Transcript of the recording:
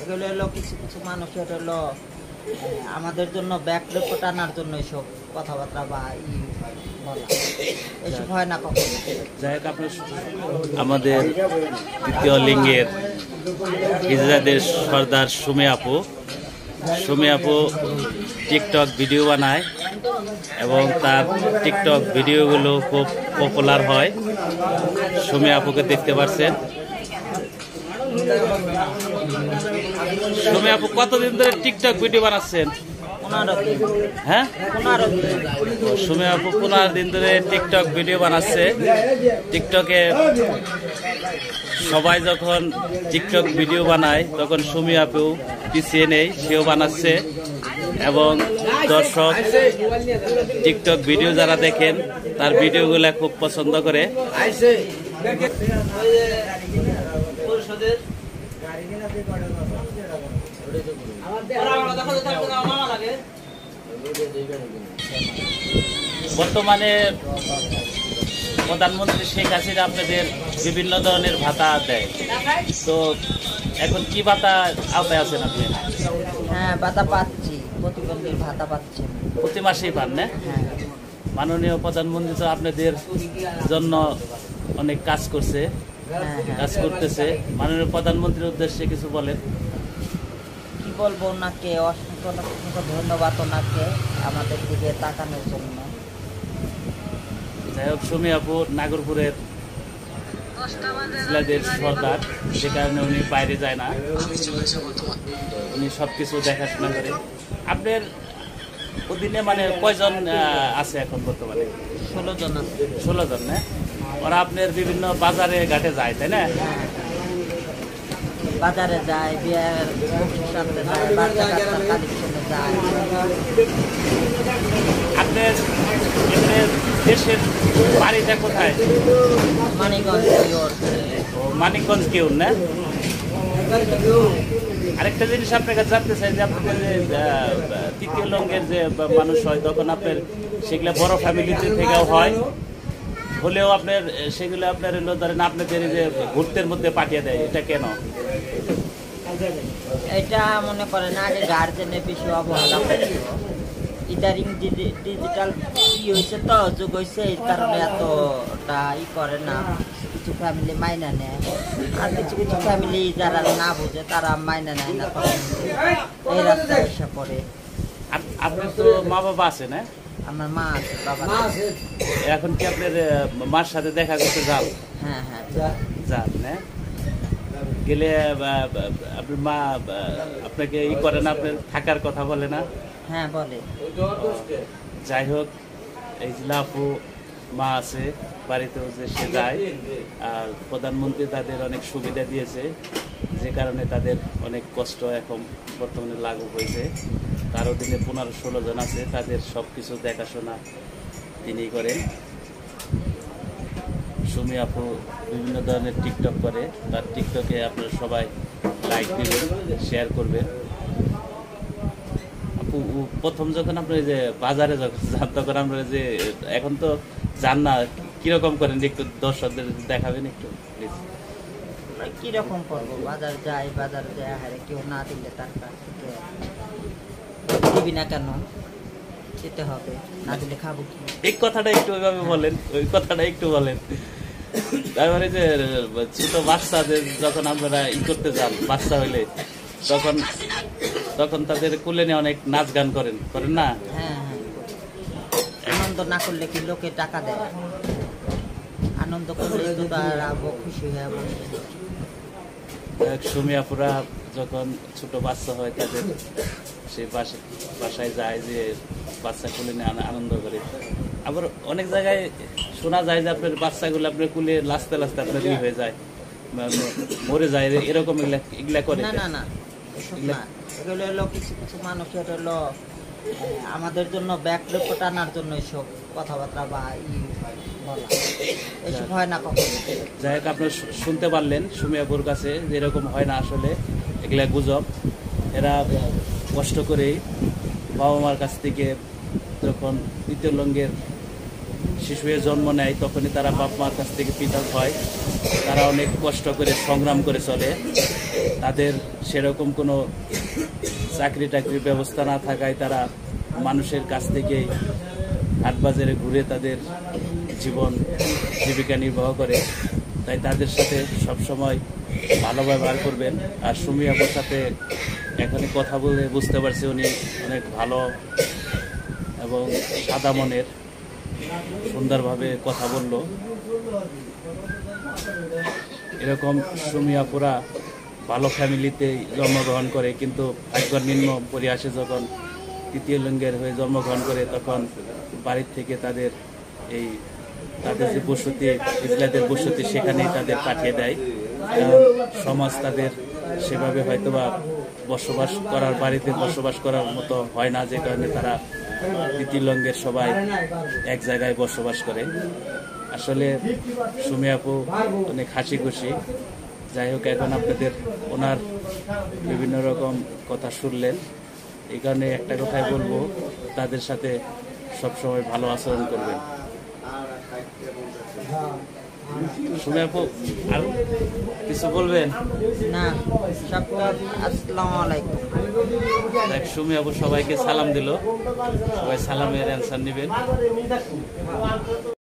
এগুলো হলো কিছু কিছু মানুষের হলো আমাদের জন্য ব্যাকড্রপ টানার জন্য এসব কথাবার্তা বা বলা এসব হয় না কখনো। যাই হোক, আপনার আমাদের দ্বিতীয় লিঙ্গের ইসরায়েলের সর্দার সুমি আপু টিকটক ভিডিও বানায় এবং তার টিকটক ভিডিওগুলো খুব পপুলার হয়। সুমি আপুকে দেখতে পাচ্ছেন। সুমি আপু কতদিন ধরে টিকটক ভিডিও বানাচ্ছেন? হ্যাঁ, সুমি আপু 15 দিন ধরে টিকটক ভিডিও বানাচ্ছে। টিকটকে সবাই যখন টিকটক ভিডিও বানায় তখন সুমি আপু পিছিয়ে নেই, সেও বানাচ্ছে এবং দর্শক টিকটক ভিডিও যারা দেখেন তার ভিডিওগুলো খুব পছন্দ করে। বর্তমানে প্রধানমন্ত্রী শেখ হাসিনা আপনাদের বিভিন্ন ধরনের ভাতা দেয়, তো এখন কি ভাতা আওতায় আছেন আপনি? হ্যাঁ, ভাতা পাচ্ছি, প্রতিবন্ধীর ভাতা পাচ্ছি। প্রতি মাসেই পান না? হ্যাঁ। মাননীয় প্রধানমন্ত্রী তো আপনাদের জন্য অনেক কাজ করছে, কাজ করতেছে। মাননীয় প্রধানমন্ত্রীর উদ্দেশ্যে কিছু বলেন। কি বলবো, ওনাকে অসংখ্য অসংখ্য ধন্যবাদ ওনাকে আমাদের দিকে তাকানোর জন্য। যাই হোক, সুমি আপু নাগরপুরের ইসলামের সর্দার, যে কারণে উনি বাইরে যায় না, উনি সবকিছু দেখাশোনা করে। আপনার অধীনে মানে কয়জন আছে এখন বর্তমানে? 16 জন আছে। 16 জন না? ওরা আপনার বিভিন্ন বাজারে ঘাটে যায়, তাই না? বাজারে যায়, বিয়ের অনুষ্ঠানে যায়, বাচ্চা কাচ্চার কালেকশনে যায়। আপনার দেশের বাড়িটা কোথায়? মানিকগঞ্জ। মানিকগঞ্জ কেউ না? আরেকটা জিনিস আপনার কাছে জানতে চাই যে আপনাদের যে তৃতীয় লিঙ্গের যে মানুষ হয় তখন আপনার সেগুলো বড় ফ্যামিলিতে থেকেও হয়, হলেও আপনার সেগুলো আপনার হলো ধরেন আপনাদের যে ঘুরতের মধ্যে পাঠিয়ে দেয়, এটা কেন? এটা মনে করেন আগে গার্জেনের বেশি অবহেলা করতো, ইদারিং ডিজিটাল হয়েছে তো, যুগ হয়েছে, এই কারণে এতটা করে না। কিছু ফ্যামিলি মাইনা নেয়, আর কিছু কিছু ফ্যামিলি যারা না বোঝে তারা মাইনা নেয় না, তখন এই রাস্তায় এসে পড়ে। আপনার তো মা বাবা আছে না? আমার মা আছে, বাবা আছে। এখন কি আপনার মার সাথে দেখা করতে যান? হ্যাঁ হ্যাঁ, যান না? গেলে আপনার মা আপনাকে করে না, আপনার থাকার কথা বলে না? হ্যাঁ বলে। যাই হোক, এই যে আপু মা আছে বাড়িতেও, যে সে যায়, আর প্রধানমন্ত্রী তাদের অনেক সুবিধা দিয়েছে, যে কারণে তাদের অনেক কষ্ট এখন বর্তমানে লাগু হয়েছে। তার অধীনে 15-16 জন আছে, তাদের সবকিছু দেখাশোনা তিনি করেন। সুমি আপু বিভিন্ন ধরনের টিকটক করে, তার টিকটকে আপনারা সবাই লাইক দিবেন, শেয়ার করবেন। আপু প্রথম যখন আপনি যে বাজারে যখন যান তখন আমরা যে এখন তো যান না, কিরকম করেন একটু দর্শকদের দেখাবেন একটু প্লিজ। কিরকম করবো, বাজার যাই, বাজারে যায়, হারে কেউ না দিলে তার কাছ থেকে দিবি না কেন, যেতে হবে, না দিলে খাবো কি? এই কথাটা একটু ওইভাবে বলেন, ওই কথাটা একটু বলেন। তারপরে যে ছোট বাচ্চাদের যখন আপনারা করতে যান, বাচ্চা হইলে তখন তাদের কুলে নিয়ে অনেক নাচ গান করেন না? হ্যাঁ হ্যাঁ, আনন্দ না করলে কি লোকে টাকা দেয়? আনন্দ করলে তো তারা খুশি হয়ে বসে। সুমি আপুরা যখন ছোট বাচ্চা হয় তাদের সেই বাসায় যায়, যে বাচ্চা কুলে নিয়ে আনন্দ করে। আবার অনেক জায়গায় শোনা যায় যে আপনার বাচ্চাগুলো আপনার কুলে লাস্তে লাস্তে আপনার হয়ে যায়, মরে যায়, এরকম এগুলা করে না? না না, এগুলো হলো কিছু কিছু মানুষের হলো আমাদের জন্য ব্যাকড্রপ টানার জন্য এসব কথাবার্তা বা বলা, এসব হয় না কখনো। যাই হোক, আপনার শুনতে পারলেন সুমি আপুর কাছে যে এরকম হয় না, আসলে এগুলা গুজব। এরা কষ্ট করেই বাবা মার কাছ থেকে যখন তৃতীয় লিঙ্গের শিশু জন্ম নেয় তখনই তারা বাপ মার কাছ থেকে পৃথক হয়। তারা অনেক কষ্ট করে সংগ্রাম করে চলে। তাদের সেরকম কোনো চাকরি টাকরির ব্যবস্থা না থাকায় তারা মানুষের কাছ থেকেই হাটবাজারে ঘুরে তাদের জীবন জীবিকা নির্বাহ করে। তাই তাদের সাথে সবসময় ভালো ব্যবহার করবেন। আর সুমি আপুর সাথে এখানে কথা বলে বুঝতে পারছি উনি অনেক ভালো এবং সাদা মনের, সুন্দরভাবে কথা বলল। এরকম সুমি আপুরা ভালো ফ্যামিলিতেই জন্মগ্রহণ করে, কিন্তু একবার নিম্ন পরিহাসে যখন তৃতীয় লিঙ্গের হয়ে জন্মগ্রহণ করে তখন বাড়ির থেকে তাদের যে বসতি, ইসলাদের বসতি, সেখানেই তাদের পাঠিয়ে দেয়। কারণ সমাজ তাদের সেভাবে হয়তোবা বসবাস করার, বাড়িতে বসবাস করার মতো হয় না, যে কারণে তারা তৃতীয় লিঙ্গের সবাই এক জায়গায় বসবাস করে। আসলে সুমি আপু অনেক হাসি খুশি। যাই হোক, এখন আপনাদের ওনার বিভিন্ন রকম কথা শুনলেন, এই কারণে একটা কথাই বলবো, তাদের সাথে সবসময় ভালো আচরণ করবেন। সুমি আপু আর কিছু বলবেন? না, সব আসসালামু আলাইকুম। সুমি আপু সবাইকে সালাম দিল, সবাই সালামের অ্যান্সার নেবেন।